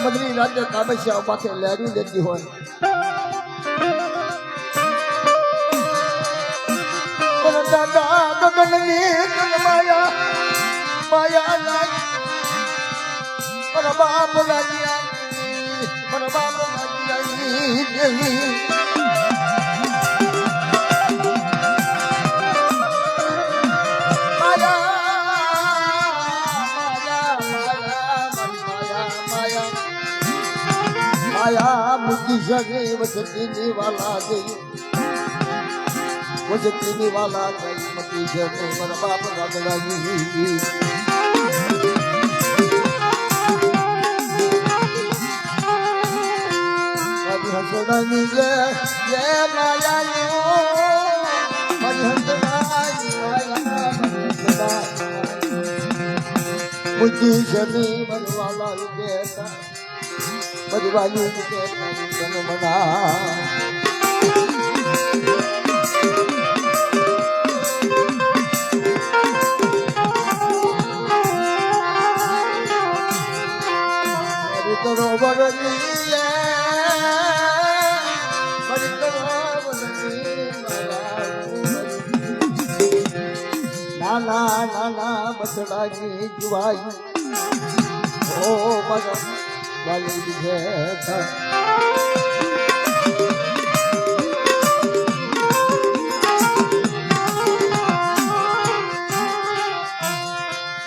મધરી રાતે કાબસિયા માથે લહેરી લેતી હોય દાદા ગગનની માયા માયા લાગી મારા બાપ લાગ્યા મારા બાપ લાગ્યા દેવી माया मुझी जगे वजती वाला गई वजती वाला गई मती जगे मेरा बाप रागलागी मरी हंसनानी ये माया नो मरी हंसनानी माया मुझी जगे वाला गया परिवारों के जन मना नाना नाना बसड़ा की जुआई ओ मगन वाली है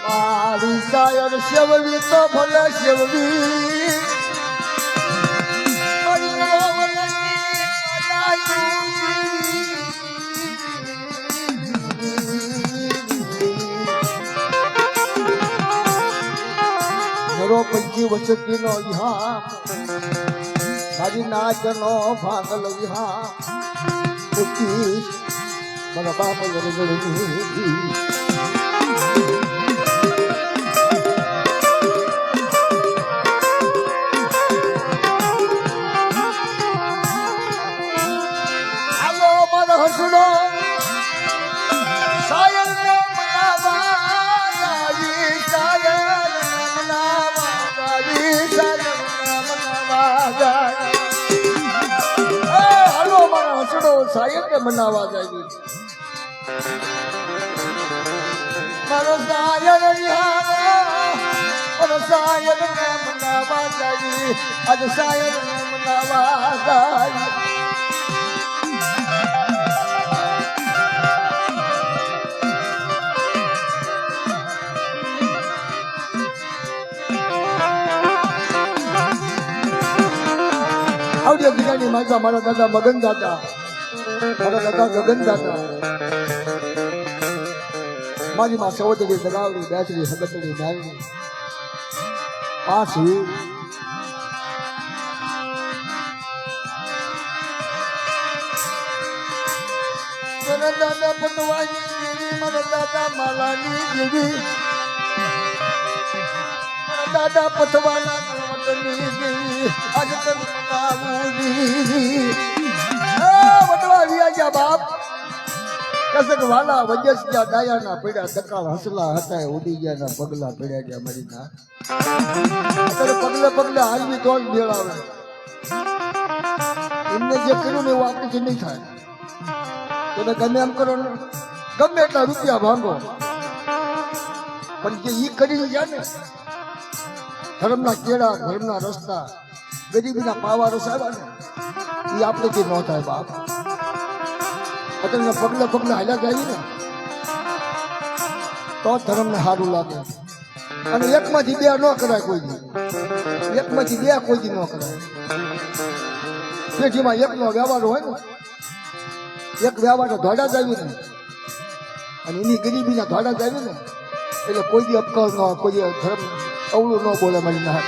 मारी शायर शिवली तो भले शिवली पंची वचती नो यहाँ मारी नाच नो भागल यहाँ मारा बाप हेलो मारा हसुनो सायद के मनावा जाएगी मारो सायद मारो सायद के मनावा जाएगी आज सायद के मनावा जाएगी आवड़िया दिखानी माता मारा दादा मगन दादा मारा दादा गगन दादा मारी मां सवदड़ी दगावड़ी बैठड़ी हगतड़ी नारणी पास हुई मारा दादा पटवानी देवी मारा दादा मालानी देवी मारा दादा पटवाना वतनी देवी आज तक मनावूनी बाप कसक वाला वजस क्या दाया ना पड़ा धक्का हंसला हटा उड़ी गया ना पगला पड़ा गया मरी ना अरे पगले पगले हाल भी तोड़ मेड़ावे इनने जे કર્યું ને વાપસ નહીં થાય તમે ગમે એમ કરો ને ગમે એટલા રૂપિયા ભાંગો પણ જે ઈ કરી ગયા ને ધર્મના કેળા ધર્મના રસ્તા ગરીબીના પાવા રસાવ્યા ને ઈ આપણેથી ન થાય બાપ અત્યારે પગલે પગલે હાલ્યા જાય ને તો ધર્મને સારું લાગે અને એકમાંથી બે ન કરાય કોઈ દી એકમાંથી બે કોઈ દી ન કરાય પેઢીમાં એકનો વ્યવહાર હોય ને એક વ્યવહાર ધોડા જ આવ્યું ને અને એની ગરીબીના ધોડા જ આવ્યું ને એટલે કોઈ દી અપકળ ન કોઈ ધર્મ અવળું ન બોલે મારી ના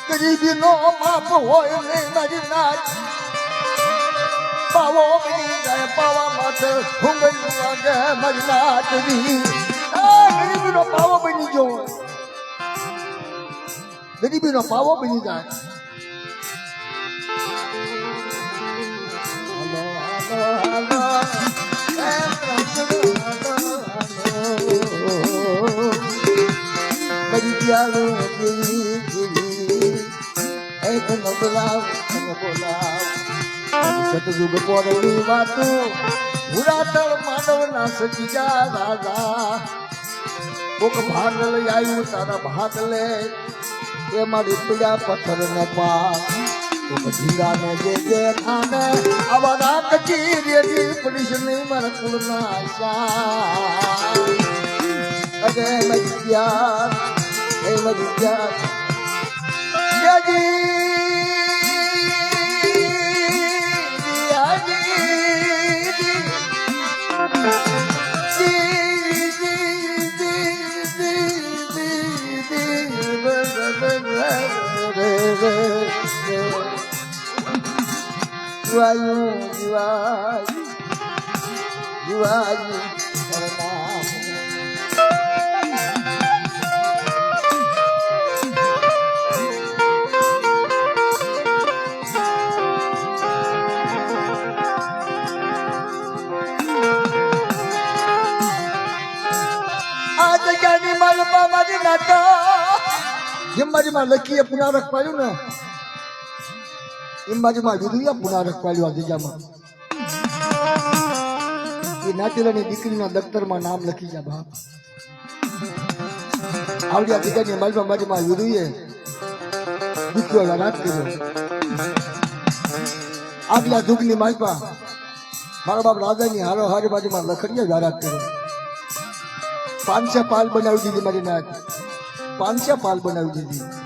ગરીબી નો માપ હોય ને મારી નાચ પાવો બની જાય પાવા માથે ઘુંઘરું વાગે મારી નાચની ગરીબીનો પાવો બની ગયો ગરીબીનો પાવો બની જાય સતયુગ પોરની વાતો પુરાતન માનવના સચિયા રાજા કોક ભાગ લઈ આવ્યું તારા ભાગ લે એ મારી પીડા પથ્થર ને પાક જીરાને જે ખાને આવા રાત ચીરેલી પડીશ નહીં મારા કુળના અરે મજ્યા એ મજ્યા જેમ બાજુમાં લખીએ પુનારક પાડ્યું ને એમ બાજુમાં વિધુયા પુનારક પાડ્યું આ જગ્યામાં એ નાતીલાની દીકરીના દફતરમાં નામ લખી જા બાપ આવડિયા જગ્યાની બાજુમાં વિધુએ દુખ્યો રાત કર્યો આગલા દુઃખની માલપા મારા બાપ રાજાની હારો હારી બાજુમાં લખડીએ જાહેરાત કર્યો 500 પાલ બનાવી દીધી મારી નાત 500 પાલ બનાવી દીધી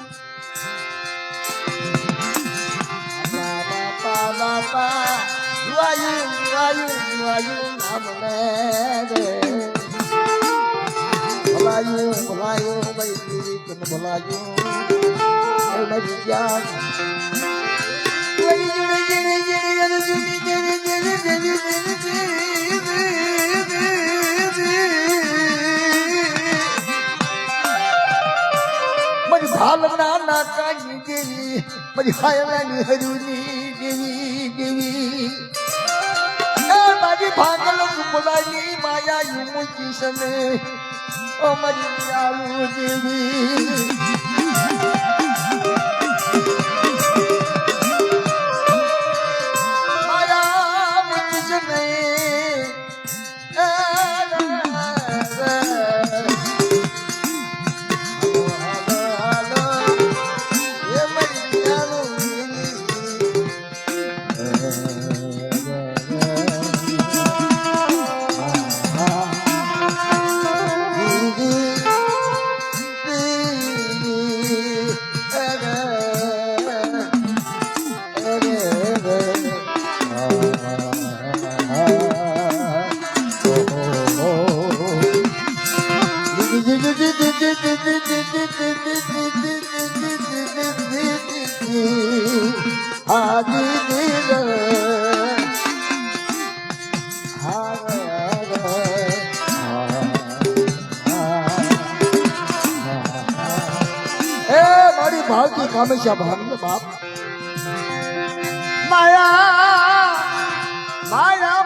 ભાલના નાકાની દેવી મારી હાયલાની હરુની દેવી મારી ભાગલ બોલાની માયા મુચી સને ઓ મારી દયાલુ દેવી માયા મુચી સને भागी कामेशा भाग बाप माया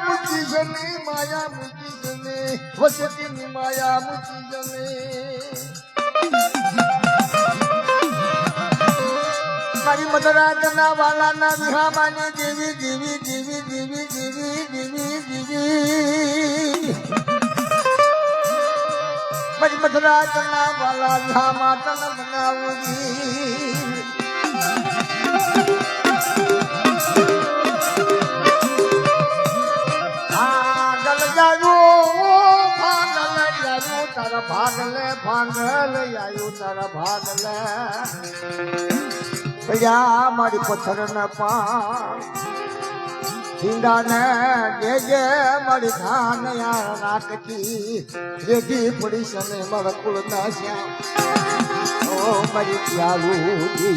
मुझी जने वसती नी माया मुझी जने मारी मदरा जना वाला ना विहा माने देवी देवी देवी देवी देवी देवी देवी मारी मदरा जना वाला विहा माता न बनाऊंगी भागल आयु तारा भागल पड़ा मारी पत्थर न पा झींगा ने जे मारी धान यार नाकती रेडी पड़ी सने मारा कुल ना श्याम ओ मारी प्यालू दी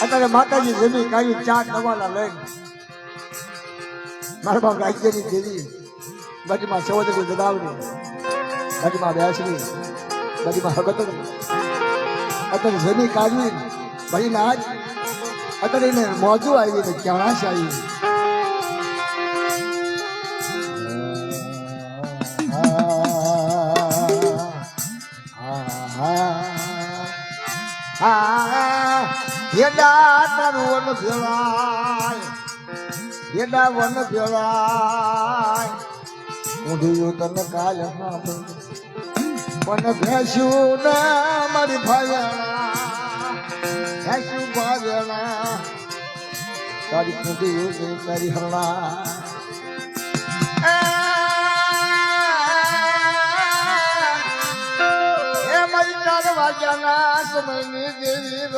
अतरे माताजी जमी काई चाट नवाला लई मारा बाप राज्य नी देवी बाजी मा सहोदरी ददावनी બગીમાં બેસવી બગીમાં હગત અત્યારે જમી કાઢવી ભાઈ ના આજ અત્યારે એને મોજું આવી ને ક્યાં આવી યેડા તારું વન ફેરાય યેડા વન ફેરાય ઊંધિયું તને કાલ પણ ભેંસ્યું ને મારી ભાવેણા ભેંસ્યું ભાવેણા તારી ઊંધિયું તારી હરણા વાગ્યાના સમયની દેવી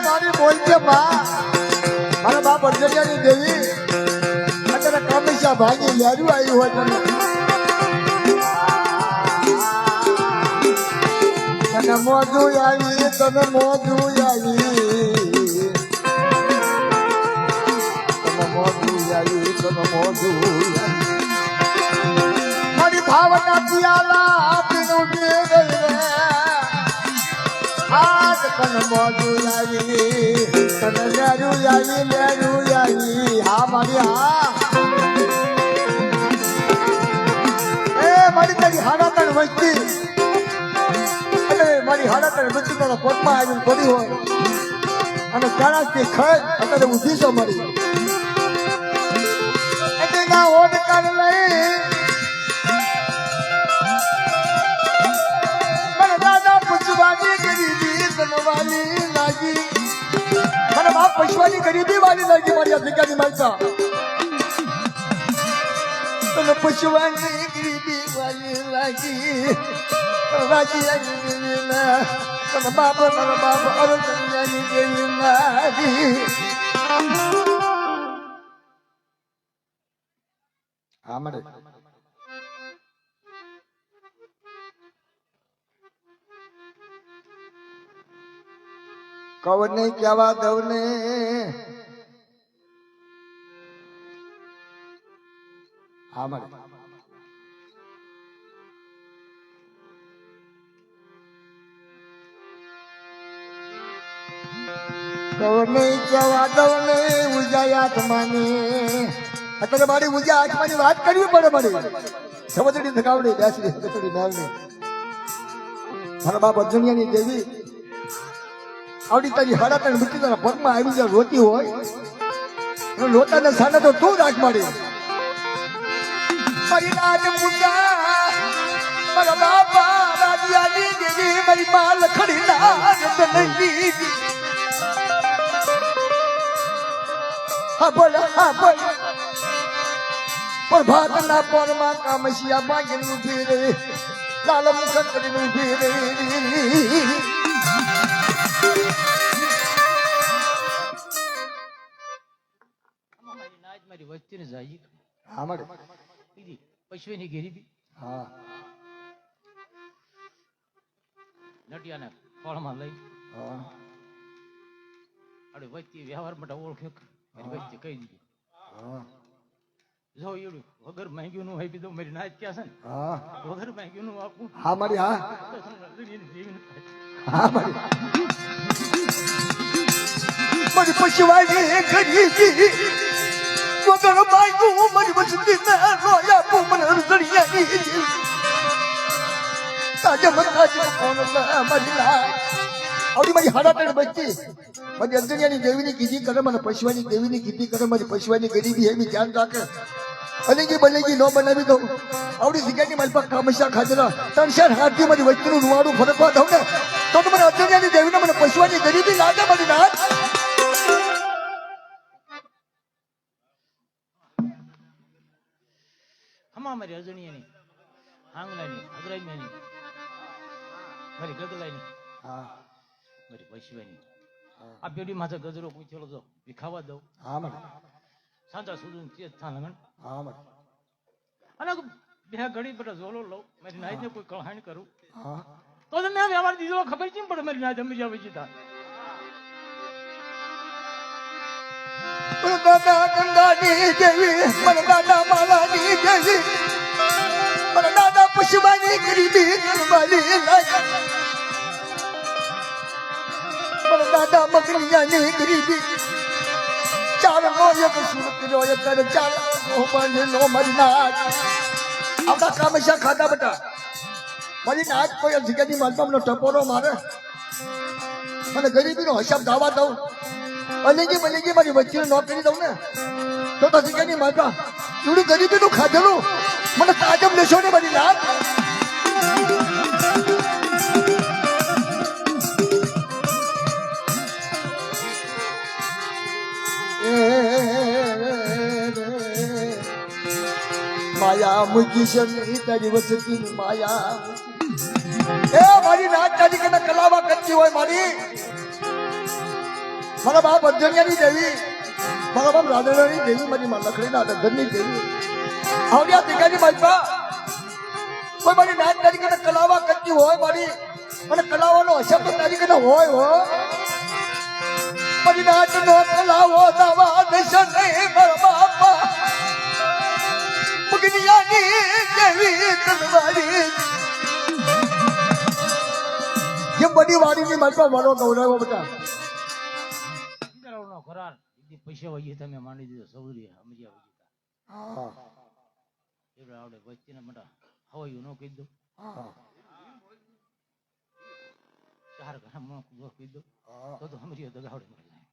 મારી બોલજે મારા બાપ અર્જનિયાની દેવી અત્યારે કમિશા ભાગી લેરું આવ્યું હોય તને મોજું આવી તને મોજું આવી મારી ભાવના પિયાલા પીનું આજ તને મોજું આવી તને લેરું આવી હા મારી હા એ મારી તારી હાડાતણ વસ્તી અને મારી હાડાતણ વસ્તી તારા પોતમાં આવીને પડી હોય અને ચાણાથી ખડ અત્યારે ઊભી છો મારી ઓઢ કર લઈ મને દાદા પૂછવાની ગરીબી તનવાલી લાગી મને બાપ પૂછવાની ગરીબી વાળી લાગી મારી અધિકારી માતા તને પૂછવાની ગરીબી વાળી લાગી તને બાપ અરજનિયાની દેવી લાગી આમરે કવ નહીં કેવા દવ ને આમરે કવ નહીં કેવા દવ ને ઉજાયા તમાને અત્યારે મારી ઉજા આત્માની વાત કરવી પડે મારી સમજડી થકાવડી બેસડી કચડી નાવની મારા બાપ અર્જનિયાની દેવી આવડી તારી હાડાતણ મૂકી તારા પગમાં આવી જાય રોતી હોય લોટાને સાને તો તું રાખ મારી મારી રાજ પૂજા મારા બાપા રાજીયાની દેવી મારી માલ ખડી ના જનની હા બોલ પ્રભાતના પરમાં કામશિયા બાંધીને ઊભી રહી લાલ મુખ કરીને ઊભી રહી મારી વસ્તીને જાય હા મારે પશુની ગરીબી હા નટિયાના ફળમાં લઈ હા અરે વસ્તી વ્યવહાર માટે ઓળખ્યો મારી વસ્તી કહી દીધી હા જો એવડું વગર માંગ્યું નું આપી દઉં મારી નાચ ક્યાં છે ને હા વગર માંગ્યું નું આપું હા મારી હા હા મારી પશુવાળી ગરીબી વગર માંગ્યું મારી વસ્તી ના રોયા તું મને રજડિયાની તાજે મતાજ કોણ મારી ના આવડી મારી હાડાતણ બચતી મારી અંજનિયાની દેવીની કીધી કરે મને પશુવાની દેવીની કીધી કરે મારી પશુવાની ગરીબી એવી ધ્યાન રાખે અલેગી બલેગી ન બનાવી દઉં આવડી જગ્યાની મારી પાસે કામશા ખાજરા 3-4 હાથથી મારી વસ્તીનું રૂવાડું ફરકવા દઉં ને તો મને અંજનિયાની દેવીને મને પશુવાની ગરીબી લાગે મારી નાથ હમા મારી અજણિયાની આંગણાની અગ્રાઈની મારી ગગલાની હા મારી પશુવાની આ પેઢી માથે ગજરો પૂછેલો તો વિખાવા દઉં હા મને સાંજા સુધી તેજ થાન હા મને અને બે ઘડી પર ઝોલો લઉં મારી નાઈને કોઈ કળહાણ કરું હા તો મેં વ્યવહાર દીધો ખબર કેમ પડે મારી નાઈ જમી જાવ જીતા મને દાદા ગંગાની દેવી, મને દાદા માલાની દેવી, મને દાદા પશુમાની ગરીબી કરવાની લાગી, મને દાદા મગનિયાની ગરીબી, ચાર નો એક સુરત નો એક ચાર નો મારી નાચ આપણા કામશા ખાધા બટા મારી નાચ કોઈ જગ્યાની માલપામનો ટપોરો મારે મને ગરીબીનો હિસાબ દાવા દઉં અને જે મને જે મારી વચ્ચે નો કરી દઉં ને તો જગ્યાની માલપા એવડું ગરીબીનું ખાધેલું મને તાજમ લેશો ને મારી નાચ માયા મૂકી છે નહીં તારી વસતી માયા એ મારી નાચ તારી કને કલાવા કરતી હોય મારી મારા બાપ અજણ્યાની દેવી મારા બાપ રાધેડાની દેવી મારી માં લખડીના ધનની દેવી આવડિયા દીકાની માલપા કોઈ મારી નાચ તારી કને કલાવા કરતી હોય મારી અને કલાવાનો અશબ્દ તારી કને હોય હો મારી નાચ નો કલાવો દાવા દેશ નહીં મારા બાપા બધી વાડીની માલપા મારો ગૌરવ બેટા કરાર પૈસા વાગીએ તમે માંડી દીધો સૌરી સમજ્યા આવડે વચ્ચે મોટા હવાયું ન કહી દો ચાર ઘણા કહી દો તો સમજી દગાવડે મળી જાય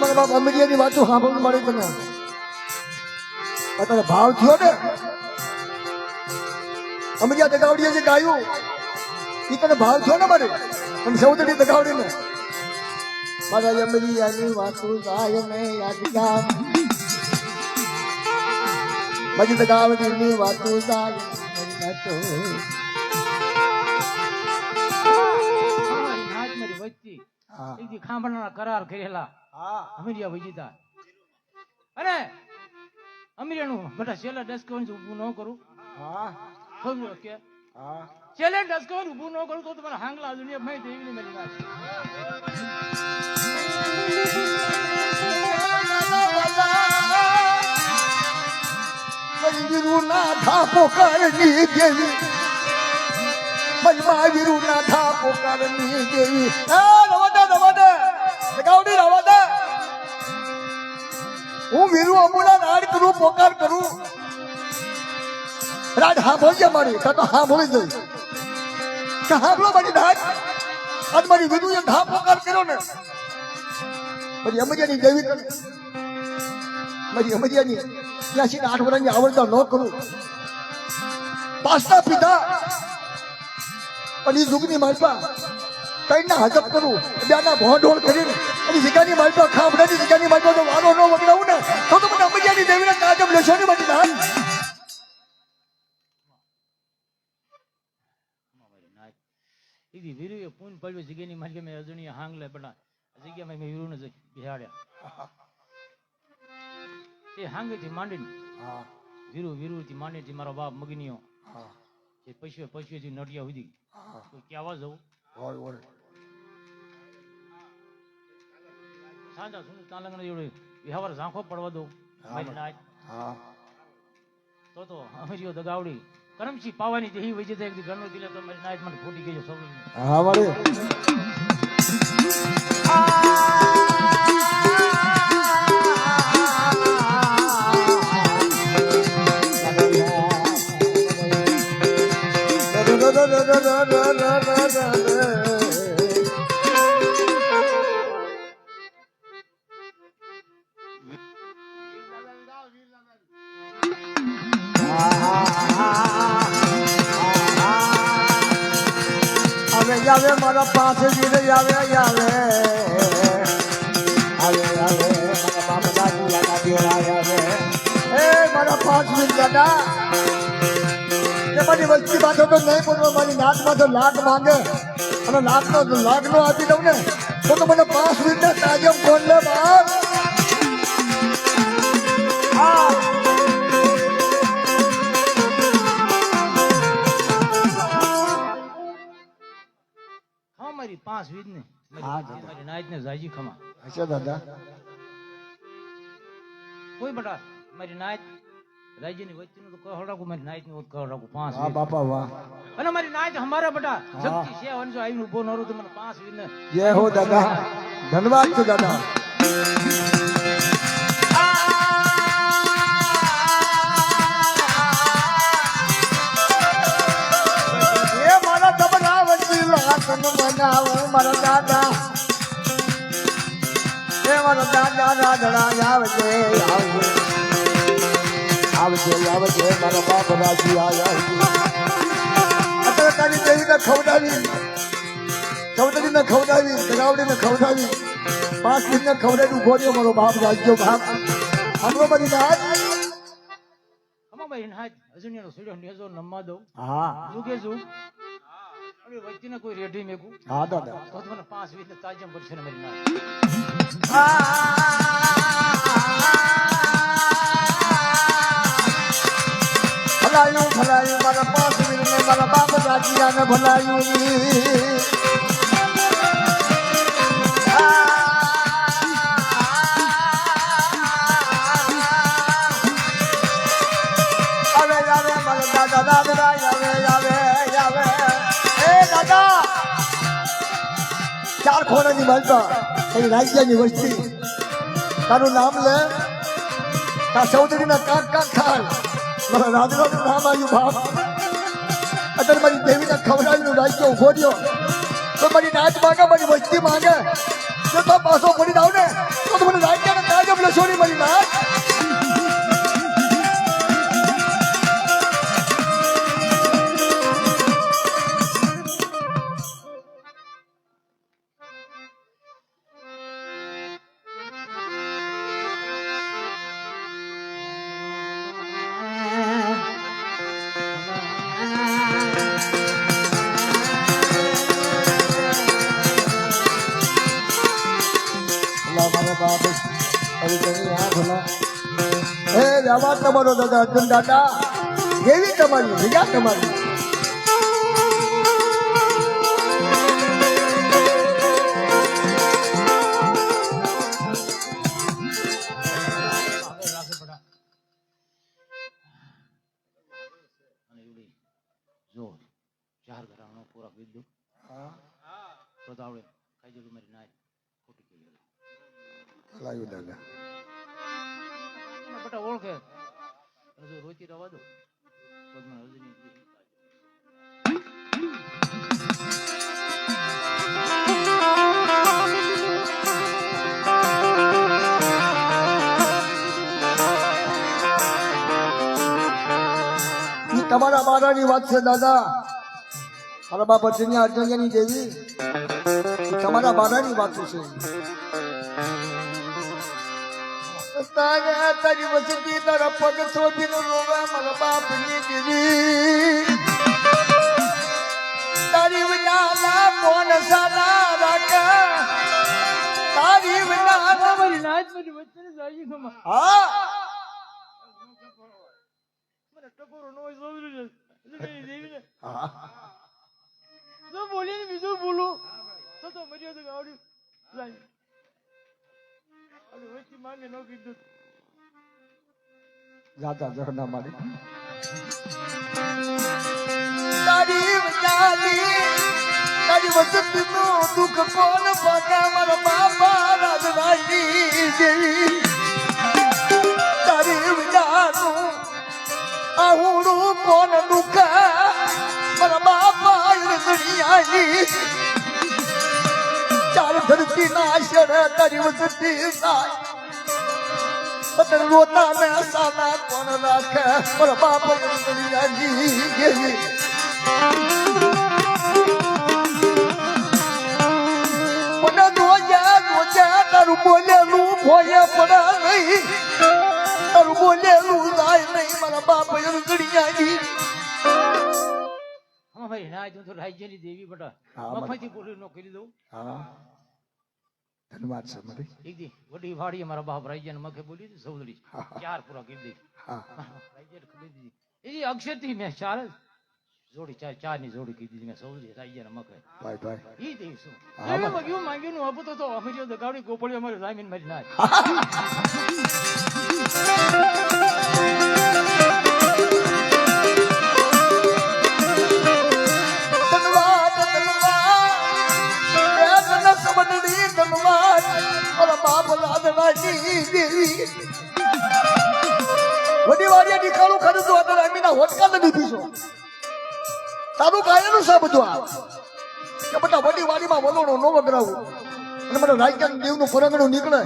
મારા બાપ અમીરિયાની વાતો સાંભળવા મળે તને અત્યારે ભાવ થયો ને અમીરિયા દગાવડીએ જે ગાયું એ તને ભાવ થયો ને મારે અને સૌથી દગાવડી ને મારા અમીરિયાની વાતો ગાય ને યાદ ગામ મારી દગાવડીની વાતો ગાય ખાંભણા કરાર કરેલા અમીરિયા વિજેતા અરે અમીરિયાનું બેટા છેલ્લે ડસકવન ઊભું ન કરું ખબર કે છેલ્લે ડસકવન ઊભું ન કરું તો તમારે હાંગલા દુનિયા મેં દેવી મળી નાખે વીરુના થાપો કરની દેવી મજમા વીરુના થાપો કરની દેવી ગાવડી રવા દે હું વીરુ અમુના રાડ કરું પોકાર કરું રાડ સાંભળજે મારી તો સાંભળી જઈ કે સાંભળો મારી રાડ આજ મારી વીરુ એ ધા પોકાર કર્યો ને પછી અમરિયાની દેવી કરી મારી અમરિયાની 8 વર્ષની આવડતા ન કરું પાસ્તા પીધા અને જુગની માલપા કઈના હજબ કરું બેના ભોંડોળ કરીને અને જગ્યાની માલપા ખાંભડાની જગ્યાની માલપા તો વારો ન વગડાવું ને તો મને અમરિયાની દેવીને કાજબ લેશો ને બધી નાન ઈદી વીરુએ પૂન પડ્યો જગ્યાની માલકે મેં અજણી હાંગ લે બના જગ્યામાં મેં વીરુને બિહાડ્યા એ હાંગેથી માંડીને વીરુથી માંડીથી મારો બાપ મગનીઓ એ પશુએથી નડિયા સુધી કોઈ કહેવા જવું સાંજા સુનું તાલંગણ જોડે વ્યવહાર ઝાંખો પડવા દઉં મારી નાચ તો અમરીઓ દગાવડી કરમસી પાવાની દેહી વજે એક ઘરનો દિલે તો મારી નાચ મને ફૂટી ગયો સૌ હા વાળે આવે મારા પાસે જીરે આવે આવે મારા બાપ દાદી આવે એ મારા 5 મિનિટ દાદા અને મારી વસ્તી પાછો તો નહીં પણ મારી નાચમાં તો લાખ માંગે અને લાખનો આપી દઉં ને તો મને 5 મિનિટના કાયમ ફોન લે બાપ હા મારી 5 વીજ ને મારી નાચ ને જાજી ખમા હશે દાદા કોઈ બટા મારી નાચ રાજ્યની વચ્ચેનું તો કહડાકું મારી નાચ ની કહડાકું 5 વાહ બાપા વાહ અને મારી નાચ હમારા બટા શક્તિ છે વંજો આવીને ઉભો નરો તો મને 5 વીજ ને જય હો દાદા ધન્યવાદ છે દાદા એ મારા તબલા વચ્ચે લાખન બનાવું મારા દાદા એ મારા દાદા રાધડા આવજે મારા બાપ રાજી આવ્યા અત્યારે તારી દેવીને ખવડાવી ચૌધરીને ખવડાવી ગરાવડીને ખવડાવી 5 દિનને ખવડાવી ઉભો રહ્યો મારો બાપ રાજ્યો બાપ આપણો બની નાચ હમા મારી નાચ અજુનિયાનો સુડ્યો નેજો નમવા દઉં હા જુગે જુ અરે વચ્ચેને કોઈ રેડી મેકું હા દાદા તો મને 5 વીજ ને તાજમ પડશે ને મારી નાચ ભલાયું મારા 5 મિનિટને મારા બાપ રાજીયાને ભલાયું આવે મારા દાદા દાદા આવે એ દાદા 4 ખોરાની મળતા એ રાજ્યની વસ્તી તારું નામ લે તા ચૌધરીના કાક ખાન મારા રાજરાનું નામ આવ્યું બાપ અત્યારે મારી દેવીને ખવડાવીનું રાજ્ય ઉભો રહ્યો તો મારી નાચ માંગે મારી વસ્તી માંગે જો તો પાછો પડી જાવ ને તો મને રાજ્યને તાજબ લેશો નહીં મારી નાચ આવાજ તમારો દાદા અર્જુન દાદા કેવી તમારી ભેગા તમારી જો 4 ઘરાણો પૂરા કરી દઉં તો આવડે કઈ જગ્યાએ મારી નાચ ખોટી કરી લાગ્યું દાદા બટા ઓળખે જો રોતી રવા દો પગમાં હજની તમારા બારાની વાત છે દાદા મારા બાપ અર્જુનિયાની દેવી તમારા બારાની વાત છે તારી વસતી તારા પગ શોધીને રોવા મારા બાપની દેવી તારી વિના કોણ સાલા રાખે તારી વિના મારી નાચ મારી વચ્ચે જાઈ ખમા હા મને ટકોરો નો સોવરી જઈ દેવીને હા જો બોલીને બીજું બોલું તો મર્યાદા ગાવડી જાય અરે વચ્ચે માંગે નો કીધું જાતા જગના મારી તારી વિચારી તારી વસતી નો દુઃખ કોણ ભાગે મારા બાપા રાજવાજી દેવી તારી વિચારું આહુડું કોણ દુઃખ મારા બાપા દુનિયાની ચાર ધરતી ના શર તારી વસતી સાય પતર રોતા ને સાલા કોણ રાખે મારા બાપા દુનિયાની દેવી મને દોજા તારું બોલેલું ભોય પડા નહીં તારું બોલેલું જાય નહીં મારા બાપ દુનિયાની મારી ના તું તો રાજ્યની દેવી બટા હા, મફતી પૂરી નો કરી દઉં હા ધન્યવાદ છે મારી એક દી વડી વાડી મારા બાપ રાજ્યને મખે બોલી હતી સૌદરી હા, હા. 4 પૂરા કરી દઈ હા રાજ્યને ખબર દીધી એ અક્ષર થી મેં 4 જોડી 4 ની જોડી કીધી મેં સૌદરી રાજ્યને મખે ભાઈ ભાઈ ઈ દેશું હા, એવી ભાઈ. માંગ્યું નું આપું તો અમે જો ગાડી ગોપડી અમારી જામીન મારી ના ધન્યવાદ ધન્યવાદ એ તને સમજણી ધન્યવાદ મારા બાપ લાદવાની દેવી વડી વાડીએ નીકાળું ખરું તો અત્યારે અમીના હોટકા નથી પીશો તારું કાયનું છે બધું આ કે બધા વડી વાડીમાં વલોણો નો વગરાવું અને મને રાજ્યની દેવનું પરંગણું નીકળે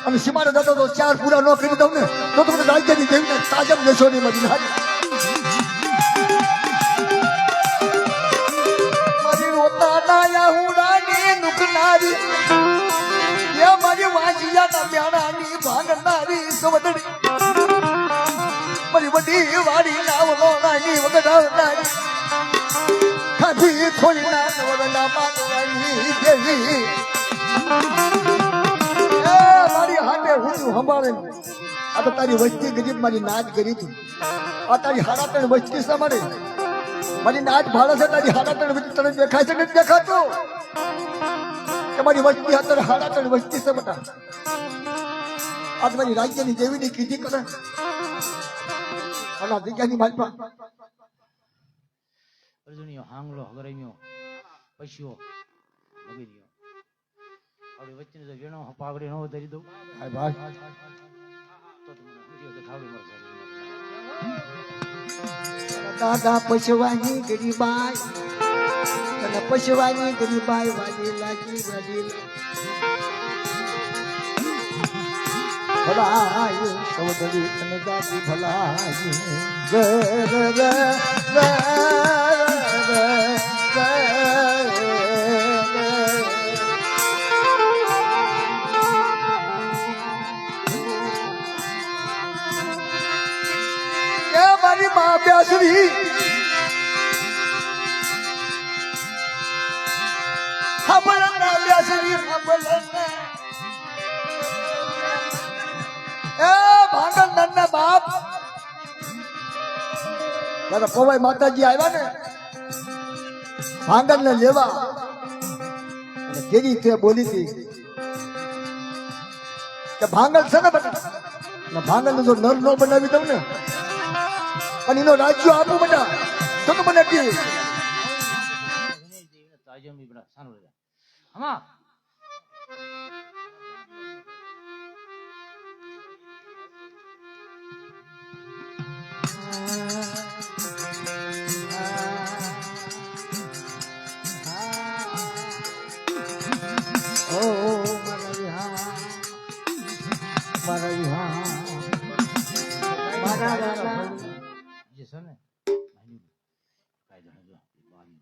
અને સીમાડે જતો તો 4 પૂરા ન કરી દઉં ને તો તમને રાજ્યની દેવીને તાજમ લેશો નહીં મળી મારી રોતા નાયા હુડાની નુકનારી એ મારી વાંચિયાના મ્યાણાની ભાંગનારી સવદડી મારી વડી વાડી નાવલોણાની વગડાવનારી ખાધી થોડી ના નવરના માનવાની દેવી એ મારી હાથે હું સંભાળે આ તો તારી વસ્તી ગરીબ મારી નાચ કરી હતી આ તારી 3.5 વસ્તી છે મારી મારી નાચ ભાડે છે તારી 3.5 વસ્તી તને દેખાય છે નથી દેખાતો કે મારી વસ્તી અત્યારે 3.5 વસ્તી છે બટા આજ મારી રાજ્યની દેવીની કીધી કરે અને આ જગ્યાની માલપા અર્જુનિયો હાંગલો હગરમ્યો પશ્યો મગીરિયો આવડી વચ્ચે જો વેણો પાગડી નો ધરી દઉં હાય ભાઈ તો તમને વિડિયો દેખાડી મળશે દાદા પશવાની ગરીબાઈ તને પશવાની ગરીબાઈ વાલી લાગી ભલાઈ સૌદરી તને દાદી ભલાઈ મારી મા પ્યાસરી ખબરના પ્યાસરી ખબરના એ ભાગલ નન્ના બાપ ત્યારે પવાઈ માતાજી આવ્યા ને ભાંગલ ને લેવા અને કેરી તે બોલી હતી કે ભાંગલ છે ને બેટા ભાંગલ ને જો નર નો બનાવી દઉં ને અને એનો રાજ્ય આપું બેટા તો મને કે તાજમી બડા સાનો રે હમા જે છે ને કાયદા જો બારી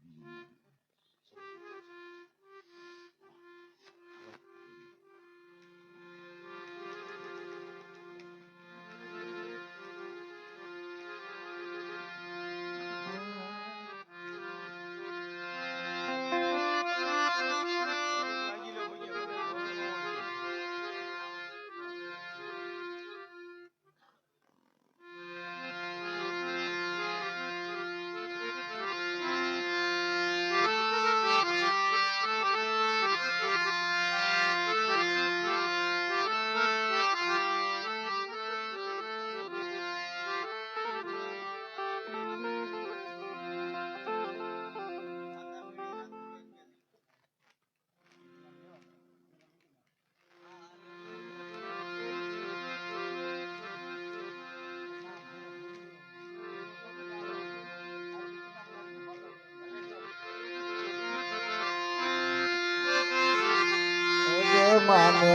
બીજી માને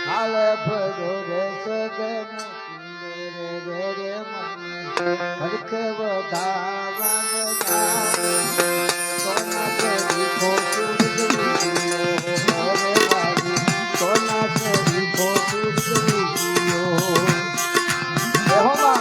હાલે ભજો રે સગન સુંદર રે માને હરખે વધાવાન જાવે સોના કે દીખો સુરજિયો રે મારી સોના કે દીખો સુરજિયો હો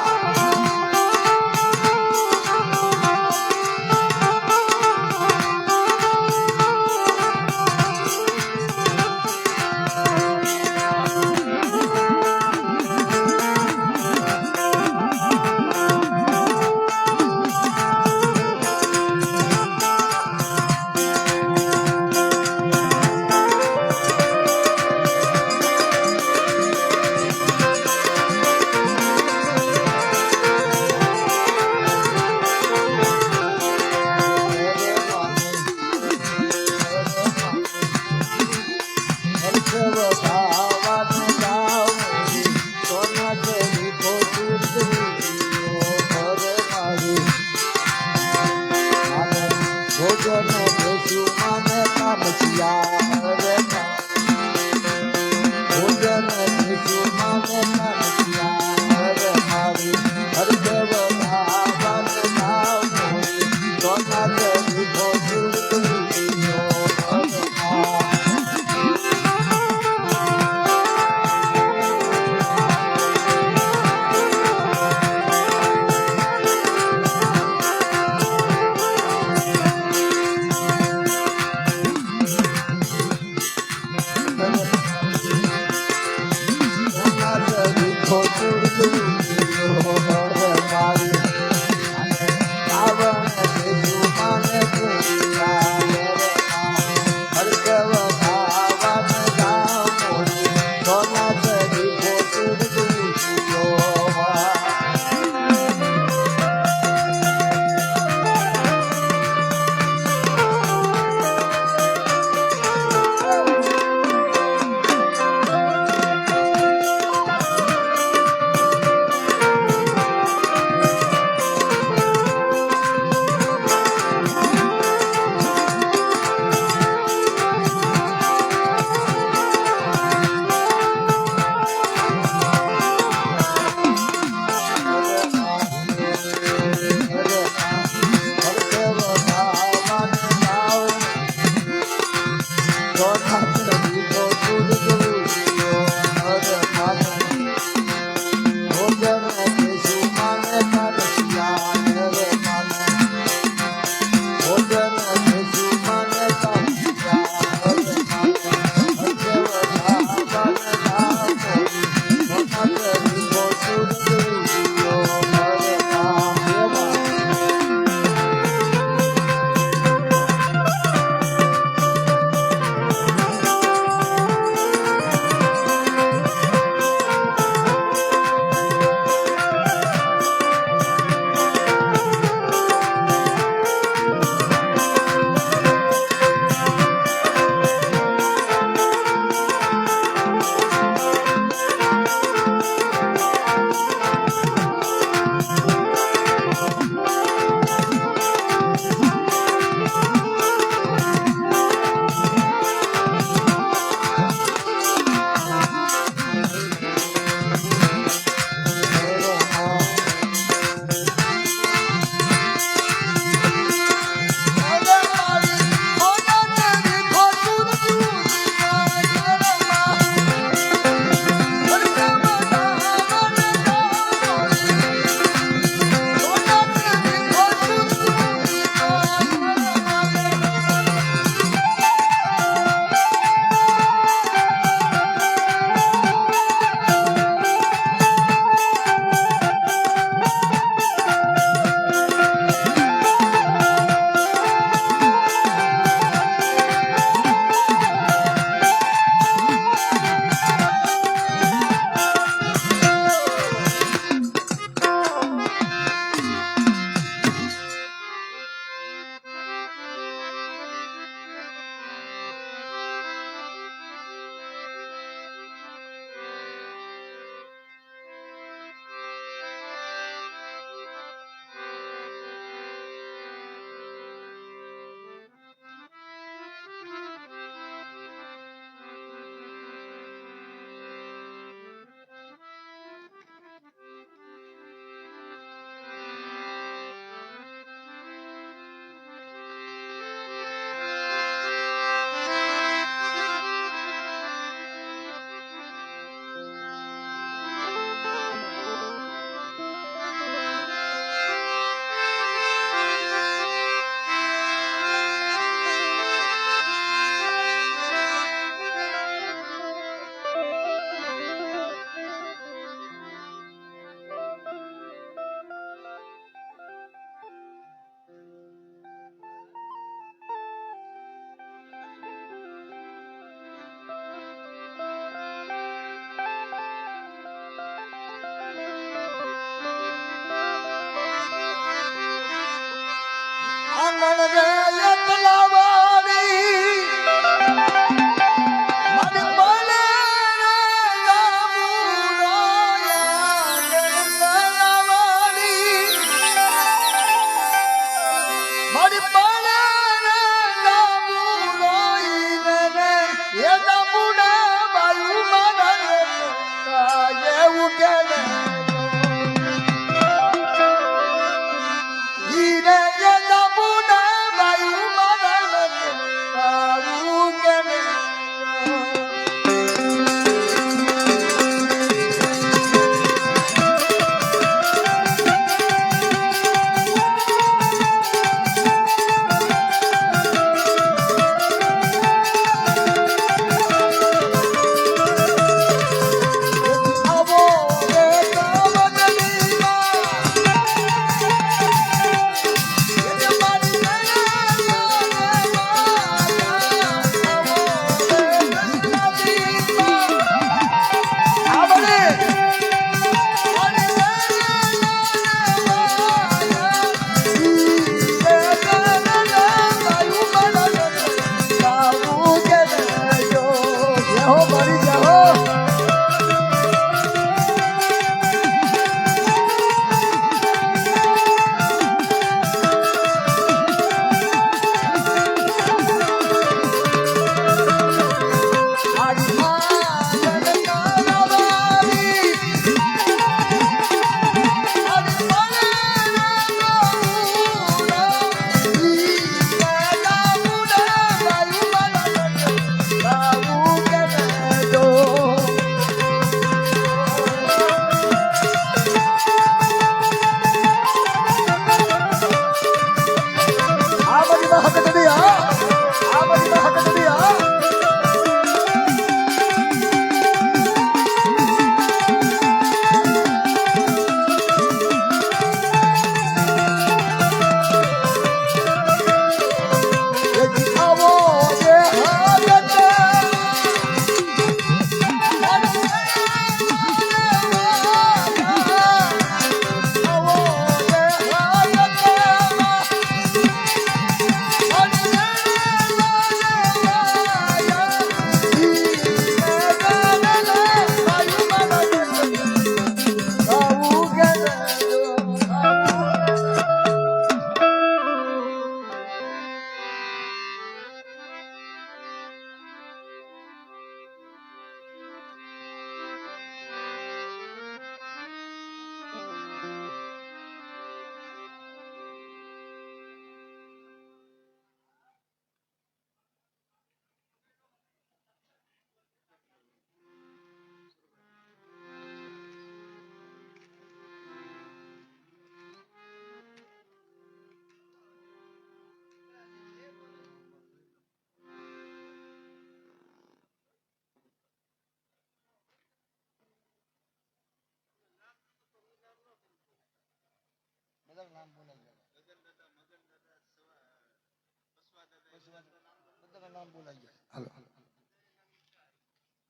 હાલો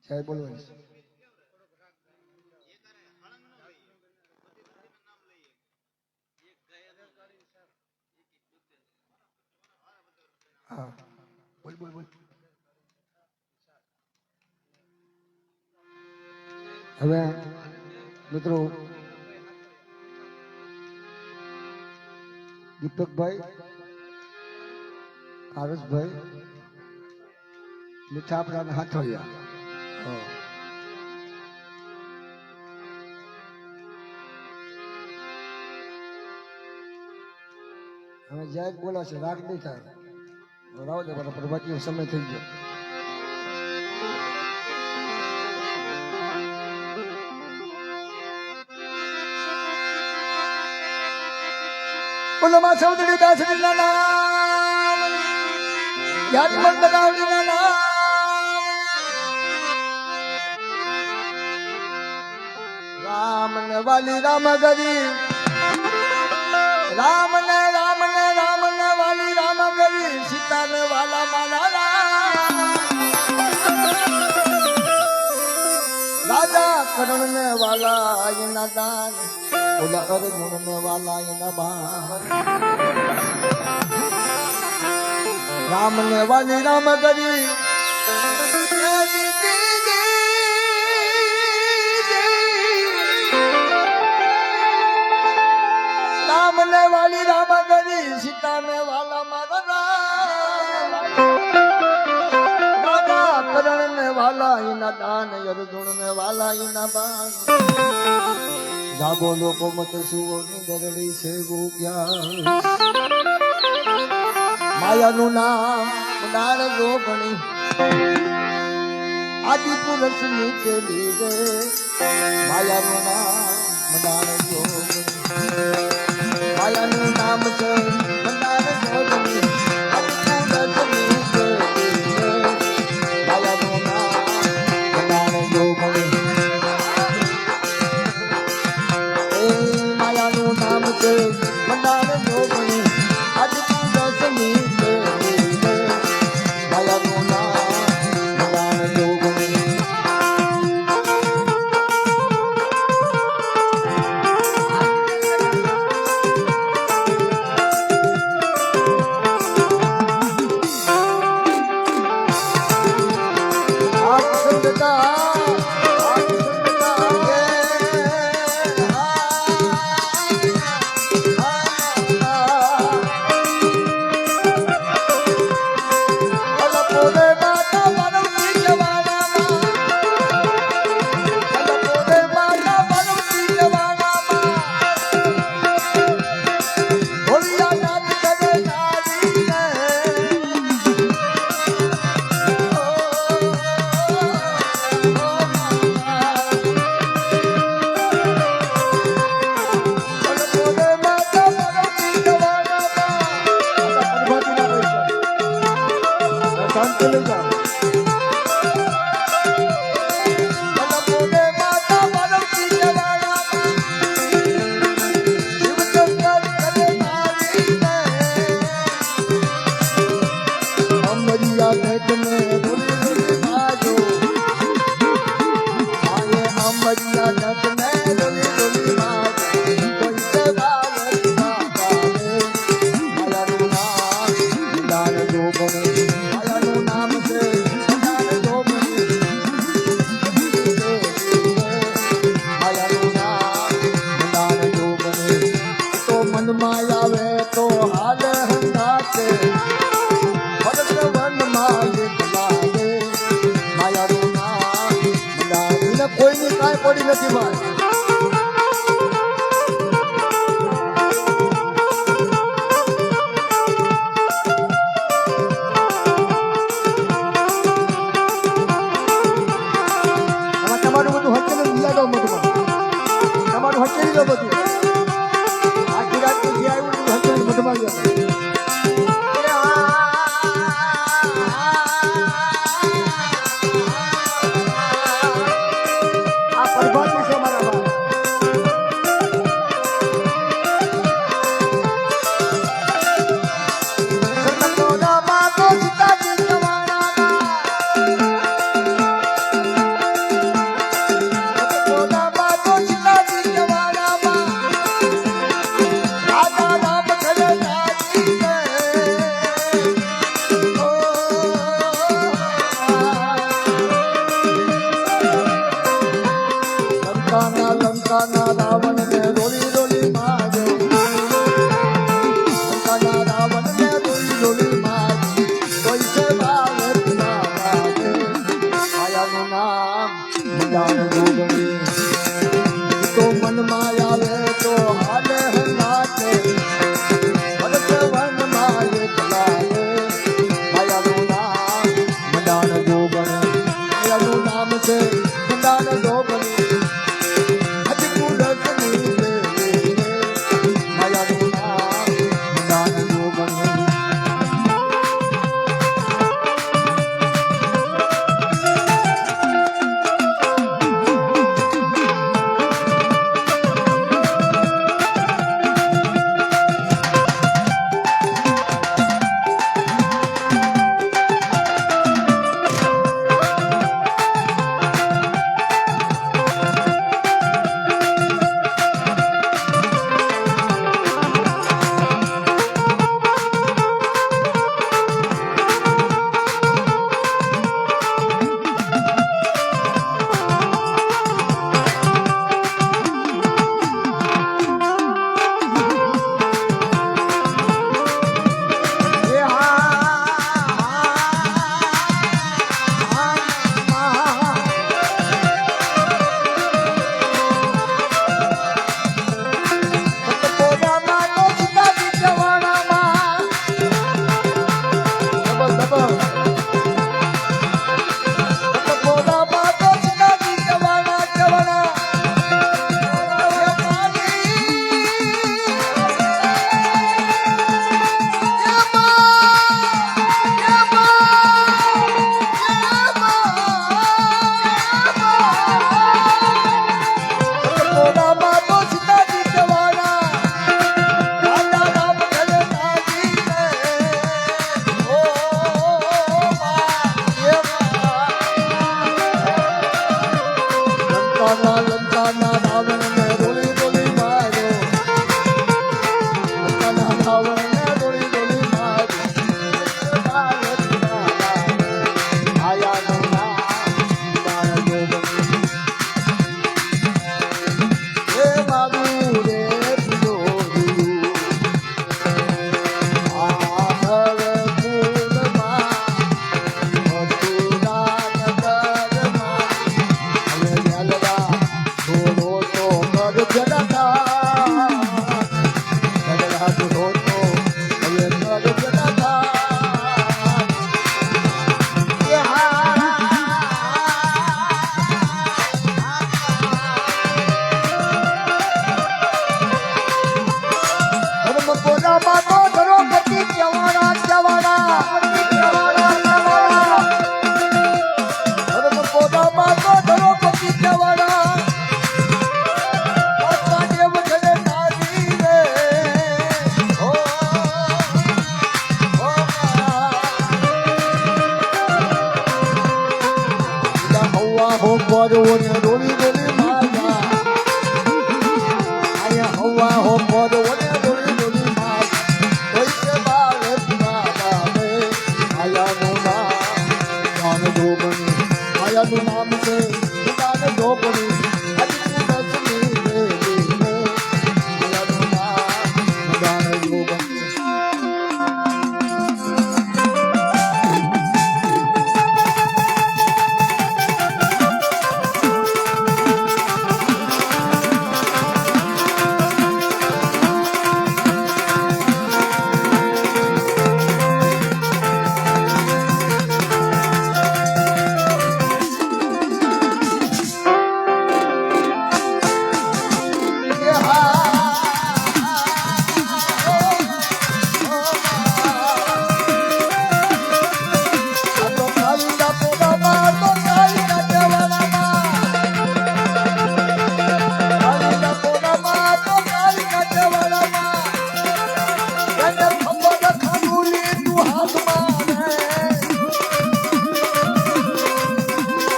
સાહેબ બોલવાનું છે. હા બોલ બોલ બોલ. હવે મિત્રો દીપકભાઈ, આરસભાઈ, મીઠા આપણા હાથોડિયા. હવે જાય બોલાશે રાગ નહીં થાય. રાવ દે મારા પ્રભાતીનો સમય થઈ ગયો. બોલમાં ચૌધરી દાસરીના નામ યાદ મન બનાવડીના નામ રામ ને વાલી રામ ગરી રામ ને વાલી રામ ગરી સીતા ને વાલા મારા રામ રાજા કરણ ને વાલા એના દાન ઓલા અર્જુન ને વાલા એના બાણ રામ ને વાલી રામ ગરી રામ ને વાલી રામ ગરી સીતા ને વાલા મારા રાજા કરણ ને વાલા એના દાન અર્જુન ને વાલા એના બાણ જાગો લોકો મત સુવો નિંદરડી છે ગોપ્યા માયાનું નામ ઉડાર ગોગણી આદિ પુરુષ નીચે લીધે માયાનું નામ ઉડાર ગોગણી માયાનું નામ છે ઉડાર ગોગણી આદિ પુરુષ નીચે લીધે માયાનું નામ ઉડાર ગોગણી માયાનું નામ છે મંડાર ગોગણી આદિ પુરુષ નીચે લીધે માયાનું નામ મંડાર ગોગણી કોઈની કાંઈ પડી નથી ભાઈ. તમારું બધું હકેલું લીધા દો બધું તમારું હકેલી દો બધું આખી રાત જે આવ્યું હકેલું બધું માં લંકાના રાવણને રોલી રોલી માર્યો. લંકાના રાવણને રોલી રોલી માર્યો. કોઈ છે બાળકના લાગે. માયાનું નામ મદાન જોગણી. તો મનમાં આવે તો હાલે નાચે. ભરત વનમાં એક લાગે. માયાનું નામ મદાન જોગણી. માયાનું નામ છે મદાન જોગણી. લંકાના રાવણને રોલી રોલી માર્યો. લંકાના રાવણને રોલી રોલી માર્યો. આયાનું નામ મદાન જોગણી. હે મારું રે પિયોરિયું. આ ભવ કુળમાં મથુરા નગરમાં હવે જલવા થોડો તો કર જનતા. જલવા થોડો તો હવે કર જનતા. ધર્મ કોના તો ધરો પતિ જવાના જવાના. ધર્મ કોના તો ધરો પતિ જવાના. દેવ જને નારી રે. હો હવા હો પરોને રોલી રોલી માયા. આયા હવા હો પરોને રોલી રોલી માયા. કોઈ છે બાળકના લાગે. આયાનું નામ મદાન જોગણી. આયાનું નામ છે મદાન જોગણી. આયાનું નામ મદાન જોગણી.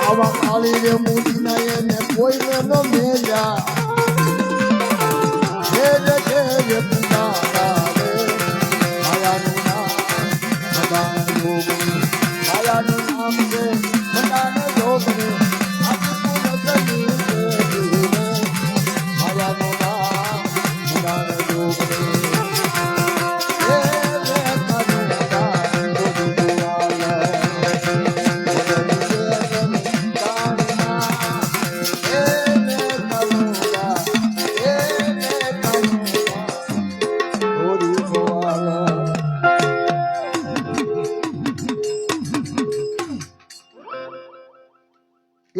આવા કાળી રે મૂડીના એને કોઈને ન મેલ્યા. ઘેરે પુનારા રે. માયાનું નામ મદાન જોગણી. માયાનું નામ છે મદાન જોગણી. આદિ પુનઃ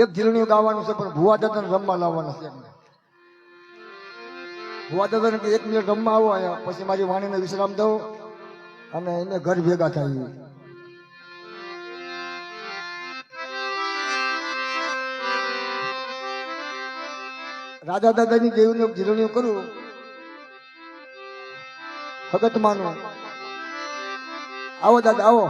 એક ઝીલણીયું ગાવાનું છે પણ ભુવા દાદાને રમવા લાવવાના છે એમને. ભુવા દાદાને કે 1 મિનિટ રમવા આવો અહીંયા, પછી મારી વાણીને વિશ્રામ દઉં અને એને ઘર ભેગા થાય. રાજા દાદાની દેવને ઝીલણીયું કરું ભગતમાનું. આવો દાદા આવો.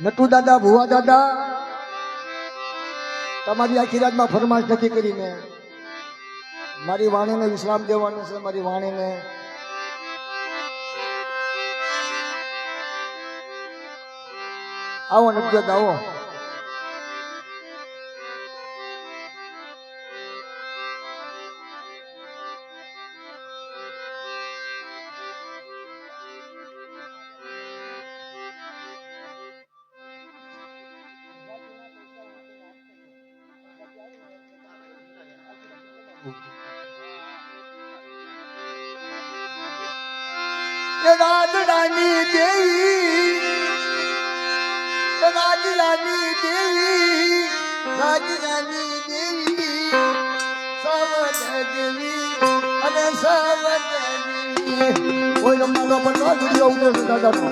નટુ દાદા, ભુવા દાદા, તમારી આખી રાતમાં ફરમાશ નક્કી કરીને મારી વાણીને વિશ્રામ દેવાનું છે. મારી વાણીને આવો નટુ દાદા આવો. રાજડાની દેવી, રાજડાની દેવી, રાજડાની દેવી, સવદ દેવી અને સવદ દેવી. કોઈ રમવાનો પણ ન વિડીયો ઉતરે દાદાનો.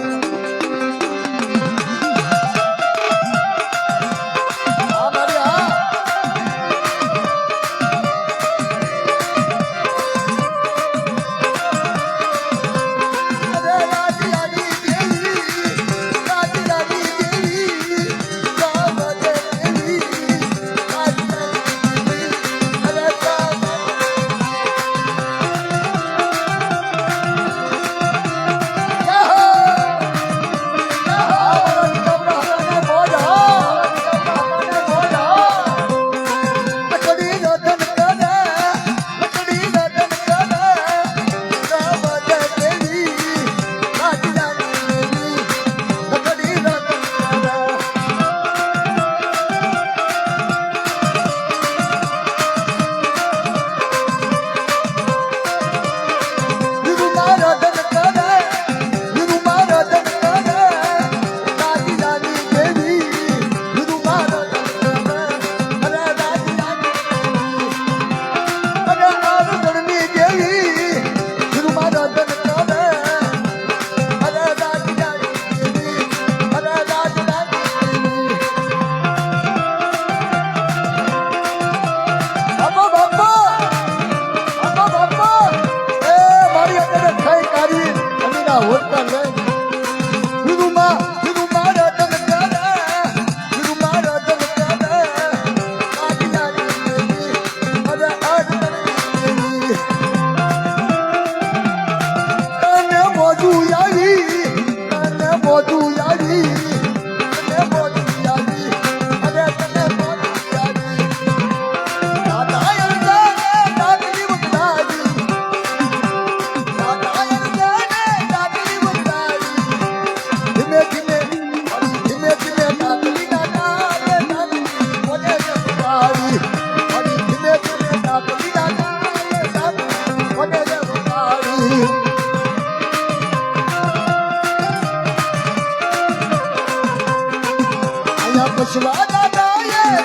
પશવા દાદા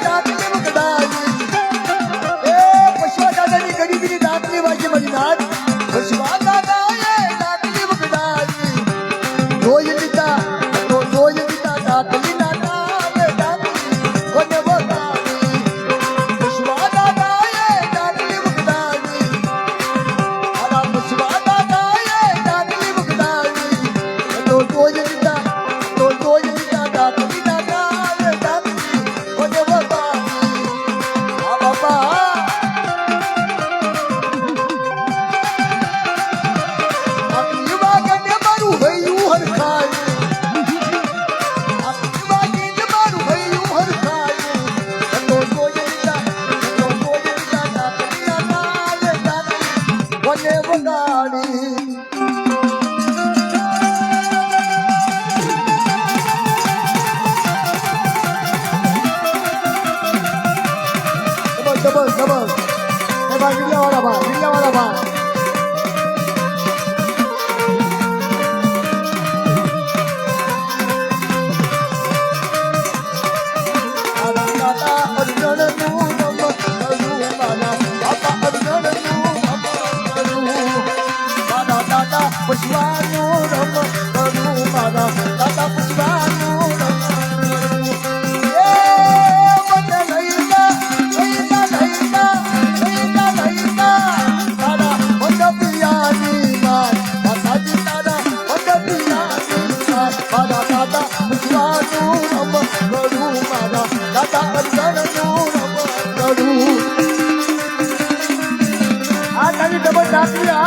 દાંતલી મુકડાઈ, પશવા દાદાની ગરીબીની દાંતલી વાગી મારી નાથ. પશવા દાદા દાંતલી મુકડાઈ, જોઈ લીધા દાંતલી ના નામે દાંતલી કોને બોલાવી. પશવા દાદા દાંતલી મુકડાઈ, પશવા દાદા દાંતલી મુકડાઈ, તો જોઈ લીધા દાંતલી ના double.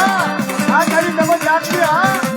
આ તારી તમે જાગવી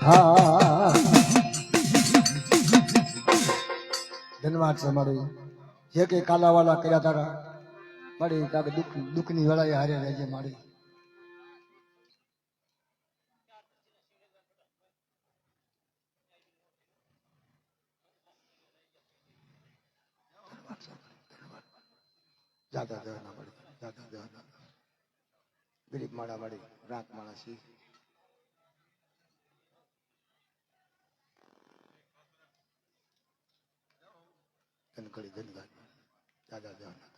હા ધન્યવાદ છે મારી જે કઈ કાલાવાલા કર્યા તારા મારી તાકે દુઃખની વેળાએ હારે રહેજે મારી જાતા દેવાના મળી જાતા દેવાના ગરીબ માળા મળી રાખ માળા સી ધનકડી ધનગાર જાતા દેવાના